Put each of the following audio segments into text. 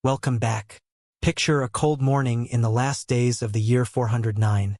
Welcome back. Picture a cold morning in the last days of the year 409,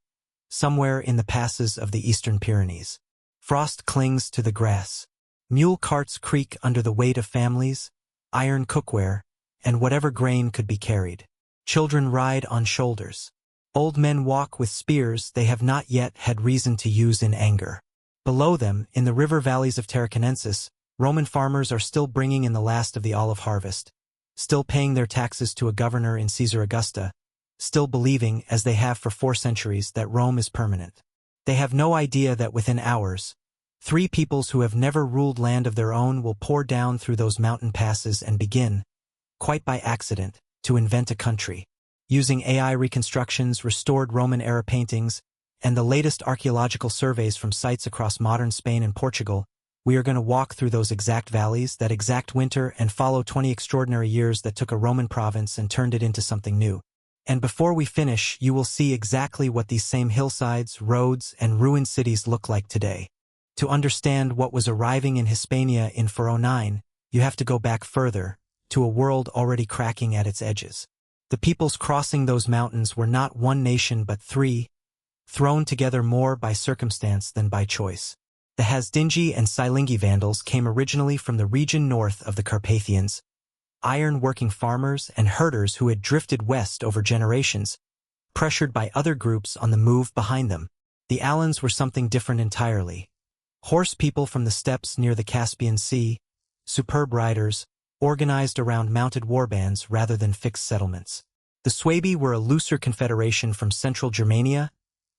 somewhere in the passes of the eastern Pyrenees. Frost clings to the grass. Mule carts creak under the weight of families, iron cookware, and whatever grain could be carried. Children ride on shoulders. Old men walk with spears they have not yet had reason to use in anger. Below them, in the river valleys of Tarraconensis, Roman farmers are still bringing in the last of the olive harvest, still paying their taxes to a governor in Caesar Augusta, still believing, as they have for 4 centuries, that Rome is permanent. They have no idea that within hours, 3 peoples who have never ruled land of their own will pour down through those mountain passes and begin, quite by accident, to invent a country. Using AI reconstructions, restored Roman-era paintings, and the latest archaeological surveys from sites across modern Spain and Portugal, we are going to walk through those exact valleys, that exact winter, and follow 20 extraordinary years that took a Roman province and turned it into something new. And before we finish, you will see exactly what these same hillsides, roads, and ruined cities look like today. To understand what was arriving in Hispania in 409, you have to go back further, to a world already cracking at its edges. The peoples crossing those mountains were not one nation but 3, thrown together more by circumstance than by choice. The Hasdingi and Silingi Vandals came originally from the region north of the Carpathians, iron-working farmers and herders who had drifted west over generations, pressured by other groups on the move behind them. The Alans were something different entirely. Horse people from the steppes near the Caspian Sea, superb riders, organized around mounted warbands rather than fixed settlements. The Suebi were a looser confederation from central Germania,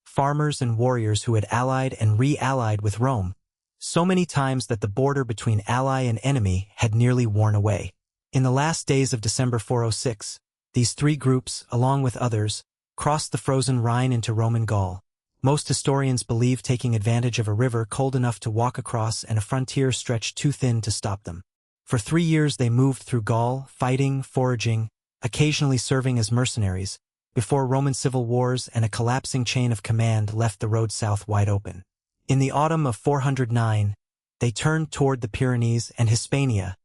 farmers and warriors who had allied and re-allied with Rome, so many times that the border between ally and enemy had nearly worn away. In the last days of December 406, these 3 groups, along with others, crossed the frozen Rhine into Roman Gaul. Most historians believe taking advantage of a river cold enough to walk across and a frontier stretched too thin to stop them. For 3 years they moved through Gaul, fighting, foraging, occasionally serving as mercenaries, before Roman civil wars and a collapsing chain of command left the road south wide open. In the autumn of 409, they turned toward the Pyrenees, and Hispania,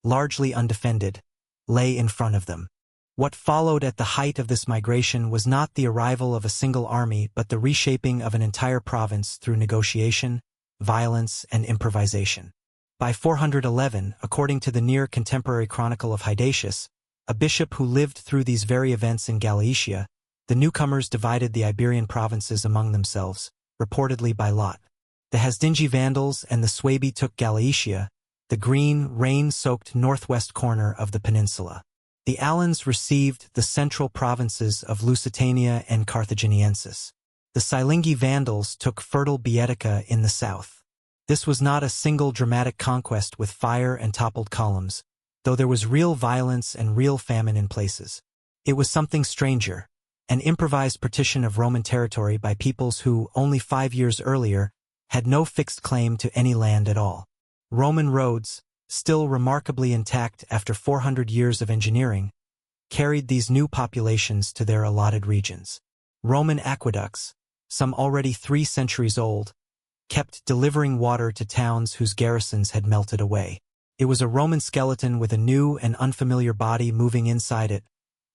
largely undefended, lay in front of them. What followed at the height of this migration was not the arrival of a single army but the reshaping of an entire province through negotiation, violence, and improvisation. By 411, according to the near-contemporary chronicle of Hydatius, a bishop who lived through these very events in Galatia, the newcomers divided the Iberian provinces among themselves, reportedly by lot. The Hasdingi Vandals and the Suebi took Galatia, the green, rain-soaked northwest corner of the peninsula. The Alans received the central provinces of Lusitania and Carthaginiensis. The Silingi Vandals took fertile Baetica in the south. This was not a single dramatic conquest with fire and toppled columns, though there was real violence and real famine in places. It was something stranger, an improvised partition of Roman territory by peoples who, only 5 years earlier, had no fixed claim to any land at all. Roman roads, still remarkably intact after 400 years of engineering, carried these new populations to their allotted regions. Roman aqueducts, some already 3 centuries old, kept delivering water to towns whose garrisons had melted away. It was a Roman skeleton with a new and unfamiliar body moving inside it,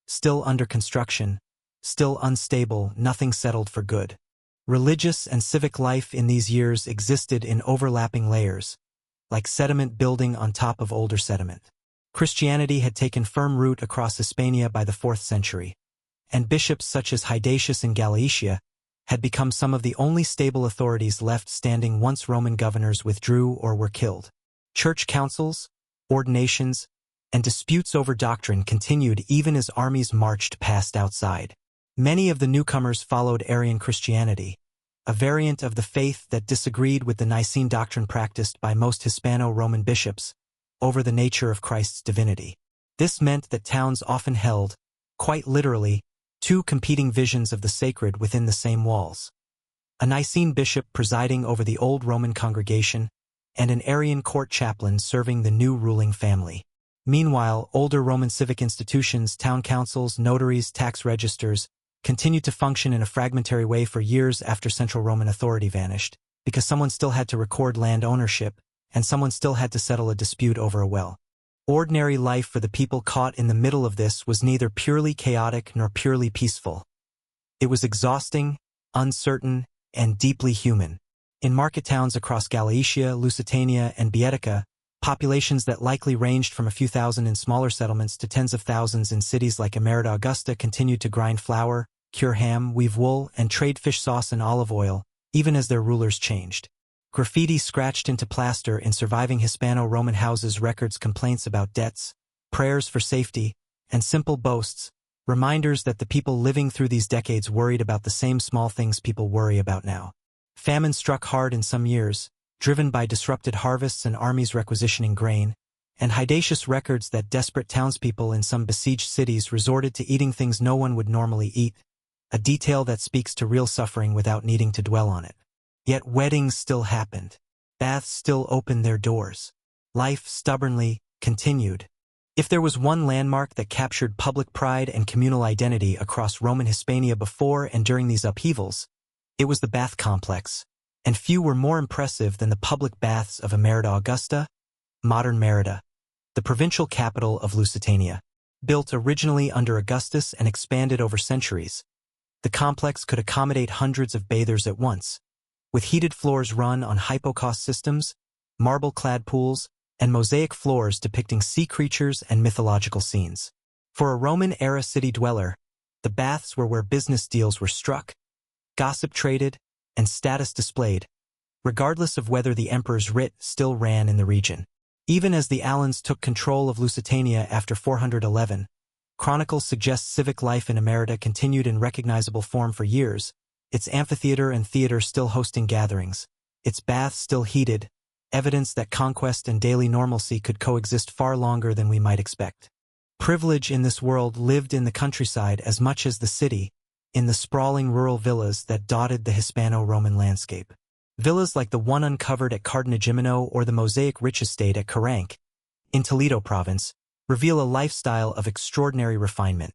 still under construction, still unstable, nothing settled for good. Religious and civic life in these years existed in overlapping layers, like sediment building on top of older sediment. Christianity had taken firm root across Hispania by the 4th century, and bishops such as Hydatius in Galatia had become some of the only stable authorities left standing once Roman governors withdrew or were killed. Church councils, ordinations, and disputes over doctrine continued even as armies marched past outside. Many of the newcomers followed Arian Christianity, a variant of the faith that disagreed with the Nicene doctrine practiced by most Hispano-Roman bishops over the nature of Christ's divinity. This meant that towns often held, quite literally, 2 competing visions of the sacred within the same walls. A Nicene bishop presiding over the old Roman congregation, and an Arian court chaplain serving the new ruling family. Meanwhile, older Roman civic institutions, town councils, notaries, tax registers, continued to function in a fragmentary way for years after central Roman authority vanished, because someone still had to record land ownership, and someone still had to settle a dispute over a well. Ordinary life for the people caught in the middle of this was neither purely chaotic nor purely peaceful. It was exhausting, uncertain, and deeply human. In market towns across Galatia, Lusitania, and Baetica, populations that likely ranged from a few thousand in smaller settlements to tens of thousands in cities like Emerita Augusta continued to grind flour, cure ham, weave wool, and trade fish sauce and olive oil, even as their rulers changed. Graffiti scratched into plaster in surviving Hispano-Roman houses records complaints about debts, prayers for safety, and simple boasts, reminders that the people living through these decades worried about the same small things people worry about now. Famine struck hard in some years, driven by disrupted harvests and armies requisitioning grain, and hidacious records that desperate townspeople in some besieged cities resorted to eating things no one would normally eat, a detail that speaks to real suffering without needing to dwell on it. Yet weddings still happened. Baths still opened their doors. Life stubbornly continued. If there was one landmark that captured public pride and communal identity across Roman Hispania before and during these upheavals, it was the bath complex, and few were more impressive than the public baths of Emerita Augusta, modern Merida, the provincial capital of Lusitania. Built originally under Augustus and expanded over centuries, the complex could accommodate hundreds of bathers at once, with heated floors run on hypocaust systems, marble-clad pools, and mosaic floors depicting sea creatures and mythological scenes. For a Roman-era city dweller, the baths were where business deals were struck, gossip traded, and status displayed, regardless of whether the emperor's writ still ran in the region. Even as the Alans took control of Lusitania after 411, chronicles suggest civic life in Emerita continued in recognizable form for years, its amphitheater and theater still hosting gatherings, its baths still heated, evidence that conquest and daily normalcy could coexist far longer than we might expect. Privilege in this world lived in the countryside as much as the city, in the sprawling rural villas that dotted the Hispano-Roman landscape. Villas like the one uncovered at Cartagena or the mosaic-rich estate at Caranque, in Toledo province, reveal a lifestyle of extraordinary refinement.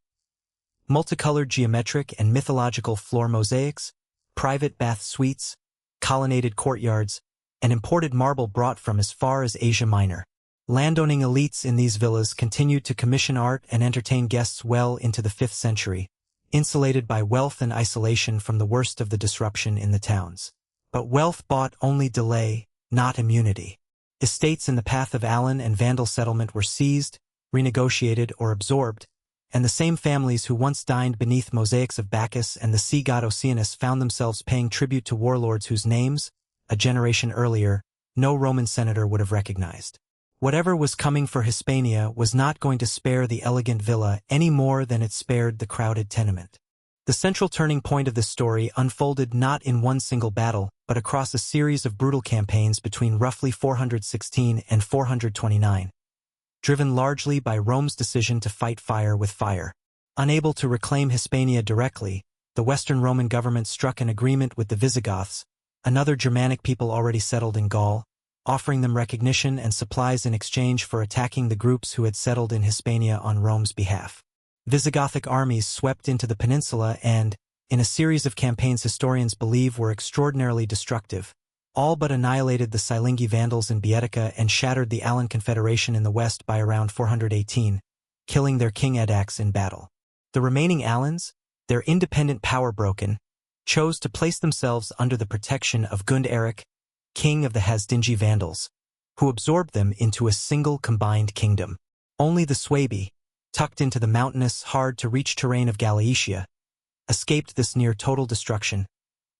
Multicolored geometric and mythological floor mosaics, private bath suites, colonnaded courtyards, and imported marble brought from as far as Asia Minor. Landowning elites in these villas continued to commission art and entertain guests well into the 5th century, insulated by wealth and isolation from the worst of the disruption in the towns. But wealth bought only delay, not immunity. Estates in the path of Alan and Vandal settlement were seized, renegotiated, or absorbed, and the same families who once dined beneath mosaics of Bacchus and the sea god Oceanus found themselves paying tribute to warlords whose names, a generation earlier, no Roman senator would have recognized. Whatever was coming for Hispania was not going to spare the elegant villa any more than it spared the crowded tenement. The central turning point of this story unfolded not in one single battle, but across a series of brutal campaigns between roughly 416 and 429. Driven largely by Rome's decision to fight fire with fire. Unable to reclaim Hispania directly, the Western Roman government struck an agreement with the Visigoths, another Germanic people already settled in Gaul, offering them recognition and supplies in exchange for attacking the groups who had settled in Hispania on Rome's behalf. Visigothic armies swept into the peninsula and, in a series of campaigns historians believe were extraordinarily destructive, all but annihilated the Silingi Vandals in Baetica and shattered the Alan Confederation in the west by around 418, killing their king Edax in battle. The remaining Alans, their independent power broken, chose to place themselves under the protection of Gund Eric, king of the Hasdingi Vandals, who absorbed them into a single combined kingdom. Only the Suebi, tucked into the mountainous, hard-to-reach terrain of Galatia, escaped this near-total destruction,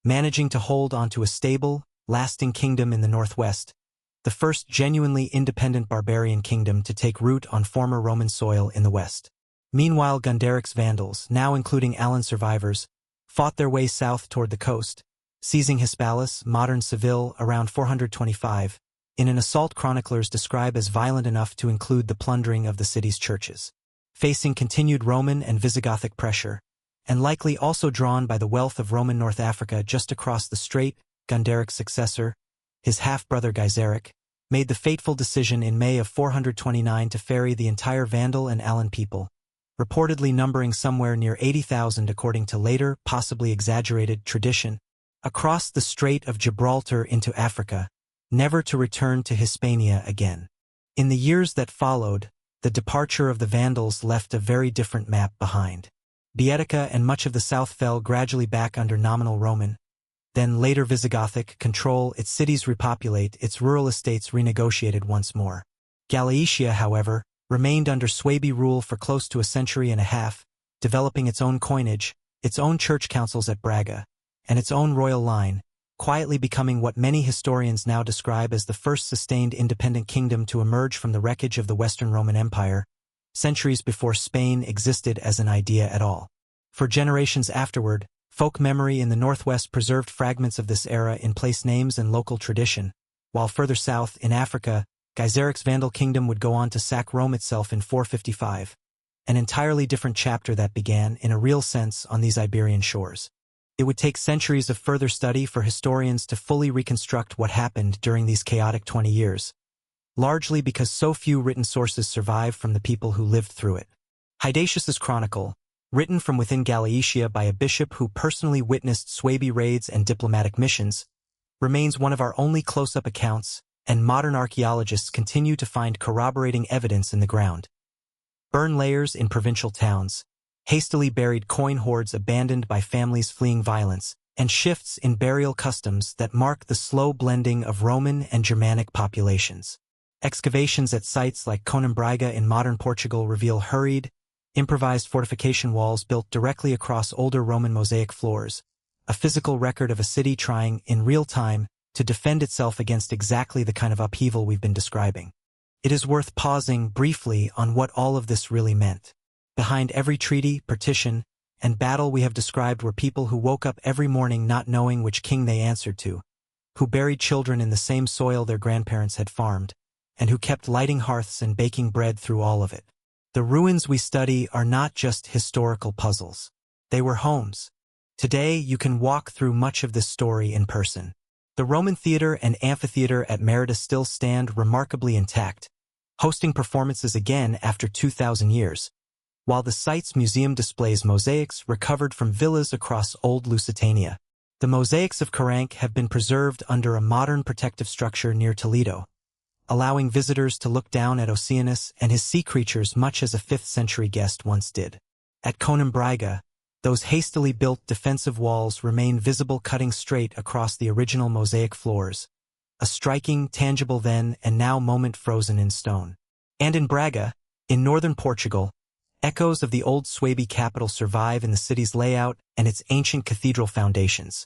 managing to hold onto a stable, lasting kingdom in the northwest, the first genuinely independent barbarian kingdom to take root on former Roman soil in the west. Meanwhile, Gunderic's Vandals, now including Alan survivors, fought their way south toward the coast, seizing Hispalis, modern Seville, around 425, in an assault chroniclers describe as violent enough to include the plundering of the city's churches. Facing continued Roman and Visigothic pressure, and likely also drawn by the wealth of Roman North Africa just across the strait, Gunderic's successor, his half-brother Gaiseric, made the fateful decision in May of 429 to ferry the entire Vandal and Alan people, reportedly numbering somewhere near 80,000 according to later, possibly exaggerated, tradition, across the Strait of Gibraltar into Africa, never to return to Hispania again. In the years that followed, the departure of the Vandals left a very different map behind. Boeotia and much of the south fell gradually back under nominal Roman, then later Visigothic control. Its cities repopulate, its rural estates renegotiated once more. Galaetia, however, remained under Suebi rule for close to a century and a half, developing its own coinage, its own church councils at Braga, and its own royal line, quietly becoming what many historians now describe as the first sustained independent kingdom to emerge from the wreckage of the Western Roman Empire, centuries before Spain existed as an idea at all. For generations afterward, folk memory in the northwest preserved fragments of this era in place names and local tradition, while further south, in Africa, Gaisaric's Vandal kingdom would go on to sack Rome itself in 455, an entirely different chapter that began, in a real sense, on these Iberian shores. It would take centuries of further study for historians to fully reconstruct what happened during these chaotic 20 years, largely because so few written sources survive from the people who lived through it. Hydatius's Chronicle, written from within Galaetia by a bishop who personally witnessed Suebi raids and diplomatic missions, remains one of our only close-up accounts, and modern archaeologists continue to find corroborating evidence in the ground. Burn layers in provincial towns, hastily buried coin hoards abandoned by families fleeing violence, and shifts in burial customs that mark the slow blending of Roman and Germanic populations. Excavations at sites like Coimbra in modern Portugal reveal hurried, improvised fortification walls built directly across older Roman mosaic floors, a physical record of a city trying, in real time, to defend itself against exactly the kind of upheaval we've been describing. It is worth pausing briefly on what all of this really meant. Behind every treaty, partition, and battle we have described were people who woke up every morning not knowing which king they answered to, who buried children in the same soil their grandparents had farmed, and who kept lighting hearths and baking bread through all of it. The ruins we study are not just historical puzzles. They were homes. Today, you can walk through much of this story in person. The Roman theater and amphitheater at Merida still stand remarkably intact, hosting performances again after 2,000 years, while the site's museum displays mosaics recovered from villas across old Lusitania. The mosaics of Caranc have been preserved under a modern protective structure near Toledo, allowing visitors to look down at Oceanus and his sea creatures much as a 5th-century guest once did. At Coimbra, those hastily built defensive walls remain visible cutting straight across the original mosaic floors, a striking, tangible then and now moment frozen in stone. And in Braga, in northern Portugal, echoes of the old Suebi capital survive in the city's layout and its ancient cathedral foundations,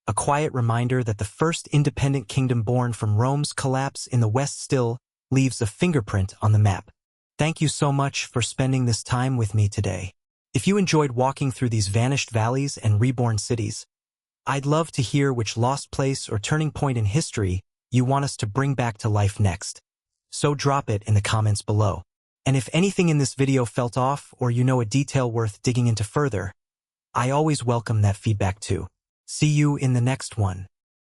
a quiet reminder that the first independent kingdom born from Rome's collapse in the West still leaves a fingerprint on the map. Thank you so much for spending this time with me today. If you enjoyed walking through these vanished valleys and reborn cities, I'd love to hear which lost place or turning point in history you want us to bring back to life next. So drop it in the comments below. And if anything in this video felt off or you know a detail worth digging into further, I always welcome that feedback too. See you in the next one.